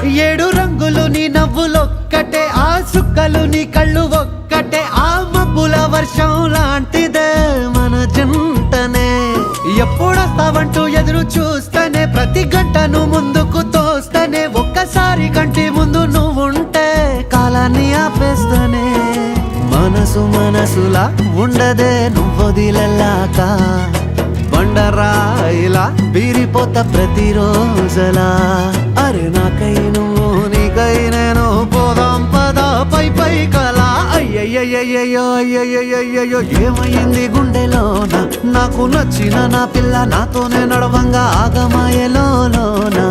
ఏడు రంగులు నీ నవ్వులొక్కటే, ఆ సుక్కలు నీ కళ్ళు ఒక్కటే, ఆ మబ్బుల వర్షం లాంటిదే మన జంటనే. ఎప్పుడొస్తావంటూ ఎదురు చూస్తేనే, ప్రతి గంటను ముందుకు తోస్తేనే, ఒక్కసారి కంటి ముందు నువ్వుంటే కాలాన్ని ఆపేస్తేనే. మనసులా ఉండదే నువ్వొదిలెళ్ళాక, బండరాయిలా బీరిపోత ప్రతిరోజలా. అరే నాకై నువ్వు నీకై నేను, పోదాం పద పై పై కలా. అయ్యయ్యయ్యో అయ్యయ్యయ్యో ఏమైంది గుండెలోన, నాకు నచ్చిన నా పిల్ల నాతోనే నడవంగా ఆగమాయలోనా.